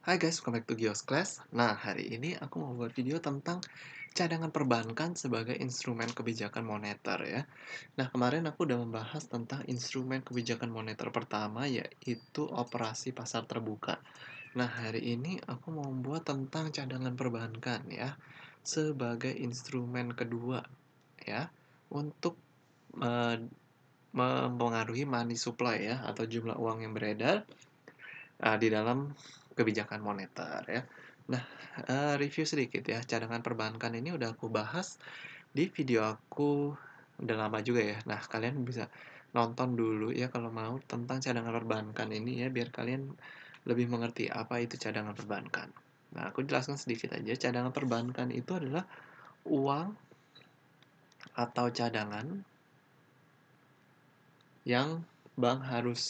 Hai guys, welcome back to Gios Class. Nah, hari ini aku mau buat video tentang cadangan perbankan sebagai instrumen kebijakan moneter ya. Nah, kemarin aku udah membahas tentang instrumen kebijakan moneter pertama, yaitu operasi pasar terbuka. Nah, hari ini aku mau membuat tentang cadangan perbankan ya, sebagai instrumen kedua ya, untuk eh, mempengaruhi money supply ya, atau jumlah uang yang beredar di dalam kebijakan moneter ya. Nah, review sedikit ya, cadangan perbankan ini udah aku bahas di video aku udah lama juga ya. Nah, kalian bisa nonton dulu ya kalau mau tentang cadangan perbankan ini ya, biar kalian lebih mengerti apa itu cadangan perbankan. Nah, aku jelaskan sedikit aja, cadangan perbankan itu adalah uang atau cadangan yang bank harus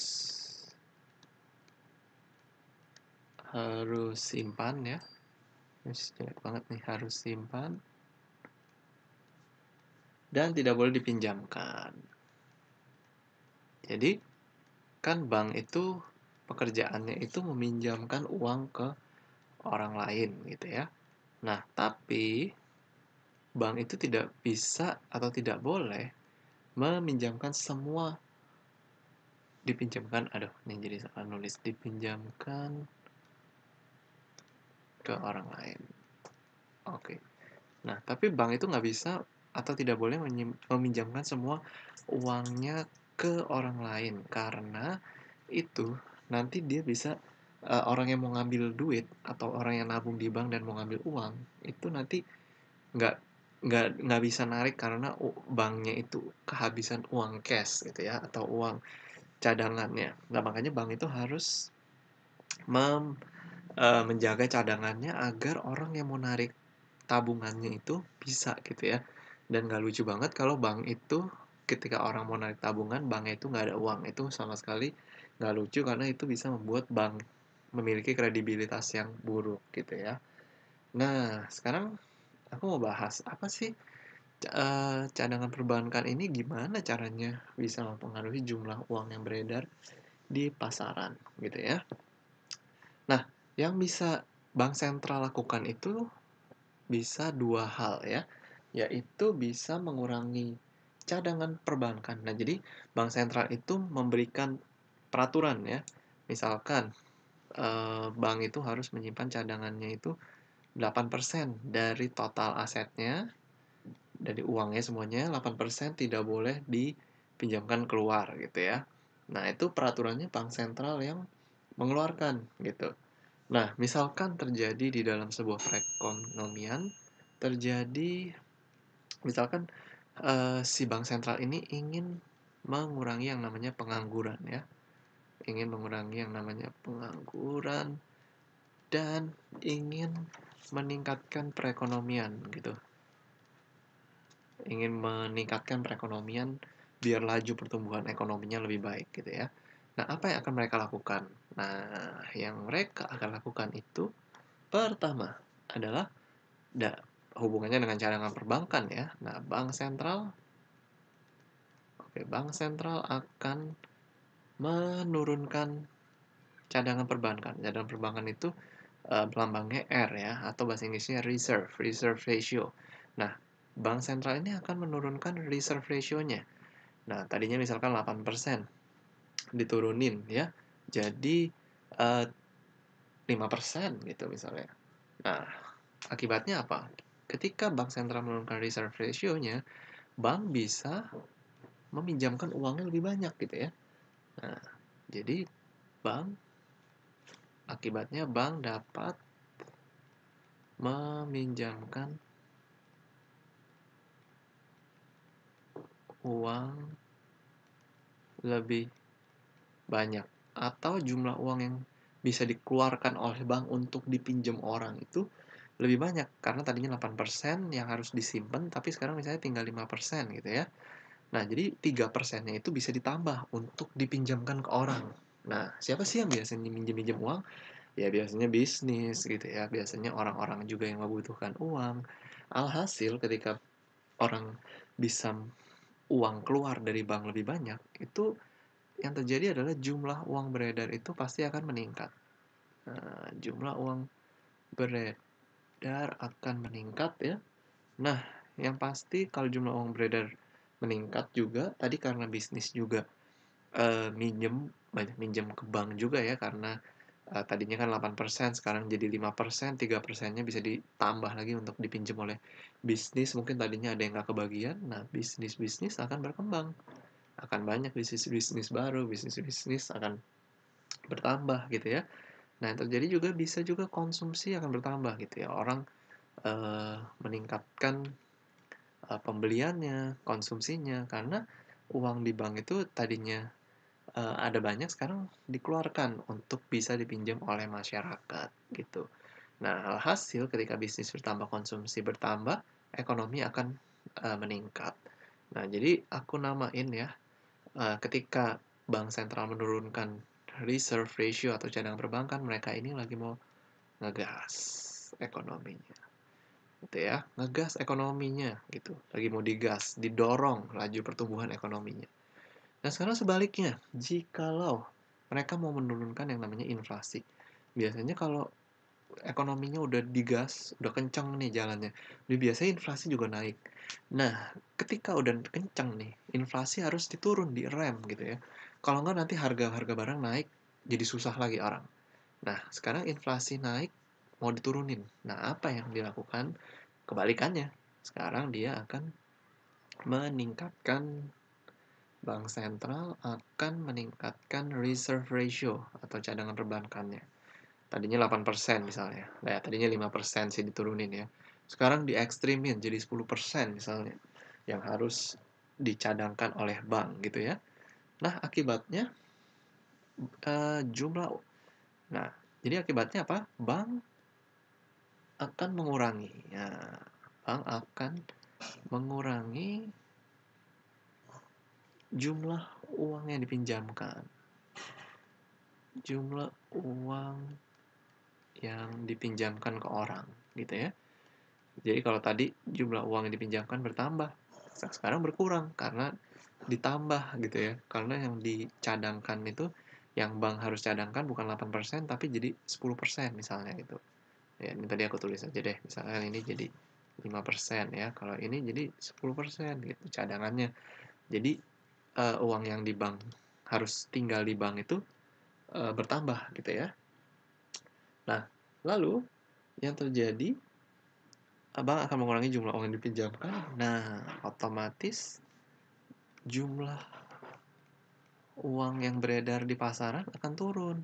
harus simpan ya. Jelek banget nih, harus simpan dan tidak boleh dipinjamkan. Jadi, kan bank itu pekerjaannya itu meminjamkan uang ke orang lain gitu ya. Nah, tapi bank itu tidak bisa atau tidak boleh meminjamkan semua dipinjamkan, aduh, ini jadi salah nulis, dipinjamkan ke orang lain. Oke. Nah, tapi bank itu nggak bisa atau tidak boleh meminjamkan semua uangnya ke orang lain karena itu nanti dia bisa orang yang mau ngambil duit atau orang yang nabung di bank dan mau ngambil uang itu nanti nggak nggak bisa narik karena banknya itu kehabisan uang cash gitu ya atau uang cadangannya. Nah, makanya bank itu harus menjaga cadangannya agar orang yang mau narik tabungannya itu bisa gitu ya. Dan nggak lucu banget kalau bank itu ketika orang mau narik tabungan, banknya itu nggak ada uang. Itu sama sekali nggak lucu karena itu bisa membuat bank memiliki kredibilitas yang buruk gitu ya. Nah, sekarang aku mau bahas apa sih cadangan perbankan ini gimana caranya bisa mempengaruhi jumlah uang yang beredar di pasaran gitu ya. Nah, yang bisa bank sentral lakukan itu bisa dua hal ya, yaitu bisa mengurangi cadangan perbankan. Nah, jadi bank sentral itu memberikan peraturan ya. Misalkan bank itu harus menyimpan cadangannya itu 8% dari total asetnya, dari uangnya semuanya 8% tidak boleh dipinjamkan keluar gitu ya. Nah, itu peraturannya bank sentral yang mengeluarkan gitu. Nah, misalkan terjadi di dalam sebuah perekonomian, terjadi misalkan si bank sentral ini ingin mengurangi yang namanya pengangguran ya, ingin mengurangi yang namanya pengangguran dan ingin meningkatkan perekonomian gitu, ingin meningkatkan perekonomian biar laju pertumbuhan ekonominya lebih baik gitu ya. Nah, apa yang akan mereka lakukan? Nah, yang mereka akan lakukan itu pertama adalah hubungannya dengan cadangan perbankan ya. Nah, bank sentral akan menurunkan cadangan perbankan. Cadangan perbankan itu lambangnya R ya, atau bahasa Inggrisnya reserve ratio. Nah, bank sentral ini akan menurunkan reserve ratio-nya. Nah, tadinya misalkan 8% diturunin ya, jadi 5% gitu misalnya. Nah, akibatnya apa? Ketika bank sentral menurunkan reserve ratio-nya, bank bisa meminjamkan uangnya lebih banyak gitu ya. Nah, jadi bank akibatnya bank dapat meminjamkan uang lebih banyak atau jumlah uang yang bisa dikeluarkan oleh bank untuk dipinjam orang itu lebih banyak karena tadinya 8% yang harus disimpan tapi sekarang misalnya tinggal 5% gitu ya. Nah, jadi 3%-nya itu bisa ditambah untuk dipinjamkan ke orang. Nah, siapa sih yang biasanya minjem-minjem uang? Ya biasanya bisnis gitu ya, biasanya orang-orang juga yang membutuhkan uang. Alhasil ketika orang bisa uang keluar dari bank lebih banyak, itu yang terjadi adalah jumlah uang beredar itu pasti akan meningkat. Jumlah uang beredar akan meningkat ya. Nah, yang pasti kalau jumlah uang beredar meningkat juga, tadi karena bisnis juga banyak minjem ke bank juga ya, karena tadinya kan 8%, sekarang jadi 5%, 3%-nya bisa ditambah lagi untuk dipinjam oleh bisnis. Mungkin tadinya ada yang nggak kebagian, nah bisnis-bisnis akan berkembang. Akan banyak bisnis-bisnis baru, bisnis-bisnis akan bertambah gitu ya. Nah, yang terjadi juga bisa juga konsumsi akan bertambah gitu ya. Orang meningkatkan pembeliannya, konsumsinya, karena uang di bank itu tadinya ada banyak, sekarang dikeluarkan untuk bisa dipinjam oleh masyarakat gitu. Nah, alhasil ketika bisnis bertambah, konsumsi bertambah, ekonomi akan meningkat. Nah, jadi aku namain ya, ketika bank sentral menurunkan reserve ratio atau cadangan perbankan, mereka ini lagi mau ngegas ekonominya gitu ya, ngegas ekonominya gitu, lagi mau digas, didorong laju pertumbuhan ekonominya. Nah, sekarang sebaliknya, jikalau mereka mau menurunkan yang namanya inflasi, biasanya kalau ekonominya udah digas, udah kencang nih jalannya, biasanya inflasi juga naik. Nah, ketika udah kencang nih, inflasi harus diturun, direm gitu ya. Kalau nggak nanti harga-harga barang naik, jadi susah lagi orang. Nah, sekarang inflasi naik, mau diturunin. Nah, apa yang dilakukan? Kebalikannya. Sekarang dia akan meningkatkan, bank sentral akan meningkatkan reserve ratio atau cadangan perbankannya. Tadinya 8% misalnya. Nah, tadinya 5% sih diturunin ya. Sekarang diekstrimin jadi 10% misalnya. Yang harus dicadangkan oleh bank gitu ya. Nah, akibatnya jumlah. Nah, jadi akibatnya apa? Bank akan mengurangi. Ya, bank akan mengurangi jumlah uang yang dipinjamkan. Jumlah uang yang dipinjamkan ke orang, gitu ya. Jadi kalau tadi jumlah uang yang dipinjamkan bertambah, sekarang berkurang karena ditambah gitu ya. Karena yang dicadangkan itu, yang bank harus cadangkan bukan 8% tapi jadi 10% misalnya gitu. Ya, ini tadi aku tulis aja deh. Misalkan ini jadi 5% ya. Kalau ini jadi 10% gitu cadangannya. Jadi uang yang di bank harus tinggal di bank itu bertambah gitu ya. Nah, lalu yang terjadi, bank akan mengurangi jumlah uang yang dipinjamkan. Nah, otomatis jumlah uang yang beredar di pasaran akan turun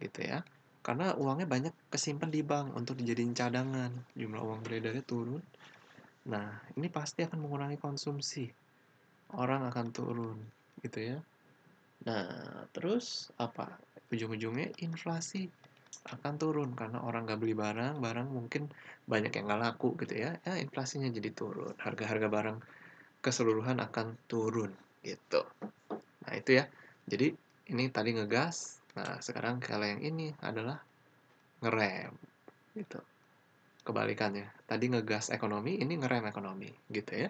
gitu ya. Karena uangnya banyak kesimpan di bank untuk dijadiin cadangan. Jumlah uang beredarnya turun. Nah, ini pasti akan mengurangi konsumsi. Orang akan turun gitu ya. Nah, terus apa? Ujung-ujungnya inflasi akan turun karena orang nggak beli barang, barang mungkin banyak yang nggak laku gitu ya. Ya, inflasinya jadi turun. Harga-harga barang keseluruhan akan turun gitu. Nah, itu ya. Jadi ini tadi ngegas. Nah, sekarang kalau yang ini adalah ngerem gitu. Kebalikannya. Tadi ngegas ekonomi, ini ngerem ekonomi gitu ya.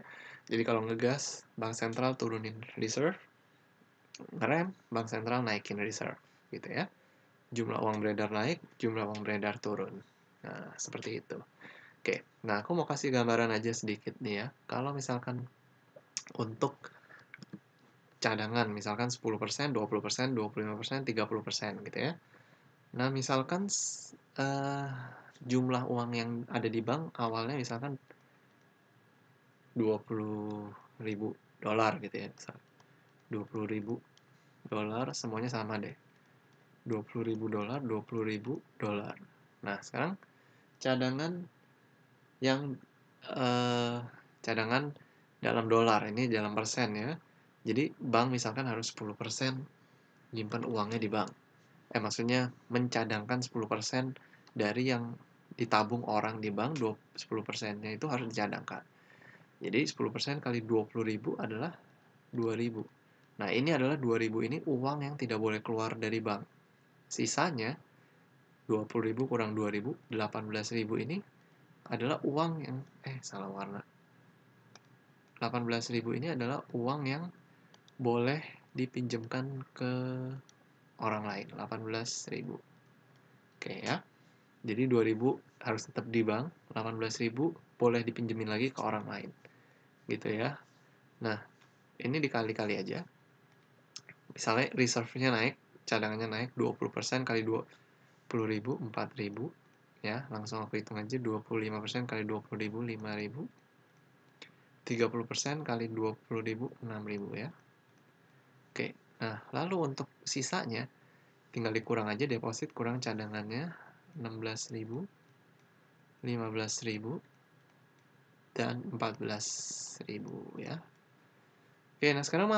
Jadi kalau ngegas, bank sentral turunin reserve, ngerem, bank sentral naikin reserve gitu ya. Jumlah uang beredar naik, jumlah uang beredar turun. Nah, seperti itu. Oke, nah aku mau kasih gambaran aja sedikit nih ya. Kalau misalkan untuk cadangan, misalkan 10%, 20%, 25%, 30% gitu ya. Nah, misalkan jumlah uang yang ada di bank awalnya misalkan 20.000 dolar gitu ya. 20.000 dolar semuanya sama deh. 20.000 dolar, 20.000 dolar. Nah, sekarang cadangan yang cadangan dalam dolar, ini dalam persen ya. Jadi bank misalkan harus 10% nyimpan uangnya di bank. Maksudnya mencadangkan 10% dari yang ditabung orang di bank, 10%-nya itu harus dicadangkan. Jadi 10% kali 20.000 adalah 2.000. Nah, ini adalah 2.000 ini uang yang tidak boleh keluar dari bank. Sisanya 20.000 kurang 2.000, 18.000 ini adalah uang yang salah warna. 18.000 ini adalah uang yang boleh dipinjamkan ke orang lain. 18.000. Oke ya. Jadi 2.000 harus tetap di bank, 18.000 boleh dipinjemin lagi ke orang lain. Gitu ya. Nah, ini dikali-kali aja. Misalnya reserve-nya naik, cadangannya naik 20% kali 20.000, 4.000 ya. Langsung aku hitung aja 25% kali 20.000, 5.000. 30% kali 20.000, 6.000 ya. Oke. Nah, lalu untuk sisanya tinggal dikurang aja deposit kurang cadangannya 16.000, 15.000 dan 14.000 ya. Oke, nah sekarang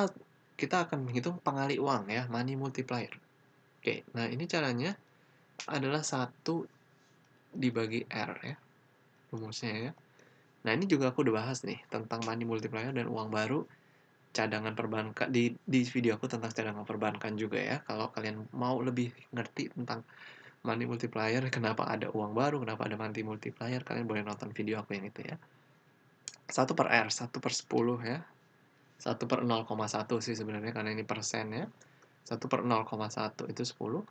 kita akan menghitung pengali uang ya, money multiplier. Oke, nah ini caranya adalah 1 dibagi R ya, rumusnya ya. Nah ini juga aku udah bahas nih tentang money multiplier dan uang baru cadangan perbankan di video aku tentang cadangan perbankan juga ya. Kalau kalian mau lebih ngerti tentang money multiplier, kenapa ada uang baru, kenapa ada money multiplier, kalian boleh nonton video aku yang itu ya. 1 per R, 1 per 10 ya. 1 per 0,1 sih sebenarnya karena ini persen ya. 1 per 0,1 itu 10.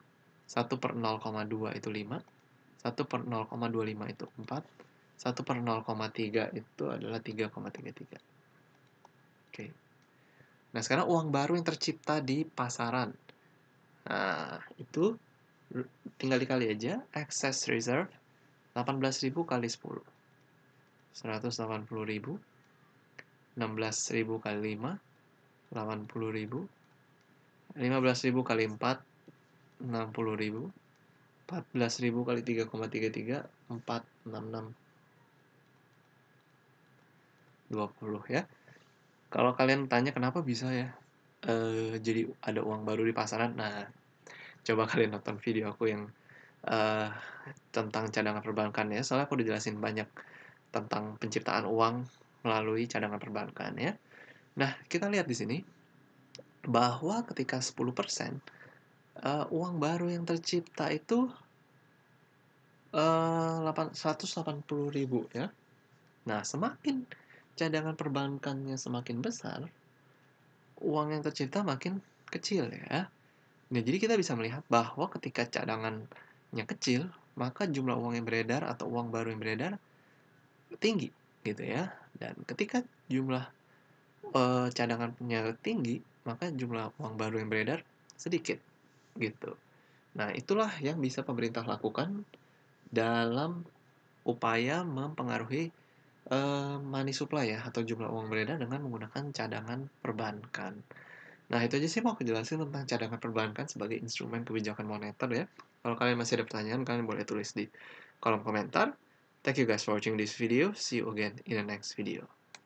1 per 0,2 itu 5. 1 per 0,25 itu 4. 1 per 0,3 itu adalah 3,33. Oke. Nah, sekarang uang baru yang tercipta di pasaran. Nah, itu tinggal dikali aja. Excess reserve 18.000 kali 10. 180.000. 16.000 kali 5. 80.000. 15.000 kali 4. 60.000. 14.000 kali 3,33. 466. 20 ya. Kalau kalian tanya kenapa bisa ya jadi ada uang baru di pasaran, nah coba kalian nonton video aku yang eh, tentang cadangan perbankan ya, soalnya aku udah jelasin banyak tentang penciptaan uang melalui cadangan perbankan ya. Nah, kita lihat di sini bahwa ketika 10% uang baru yang tercipta itu 180.000 ya. Nah, semakin cadangan perbankannya semakin besar, uang yang tercipta makin kecil ya. Nah, jadi kita bisa melihat bahwa ketika cadangannya kecil, maka jumlah uang yang beredar atau uang baru yang beredar tinggi gitu ya. Dan ketika jumlah cadangannya tinggi, maka jumlah uang baru yang beredar sedikit gitu. Nah, itulah yang bisa pemerintah lakukan dalam upaya mempengaruhi money supply ya atau jumlah uang beredar dengan menggunakan cadangan perbankan. Nah, itu aja sih mau aku jelasin tentang cadangan perbankan sebagai instrumen kebijakan moneter ya. Kalau kalian masih ada pertanyaan, kalian boleh tulis di kolom komentar. Thank you guys for watching this video. See you again in the next video.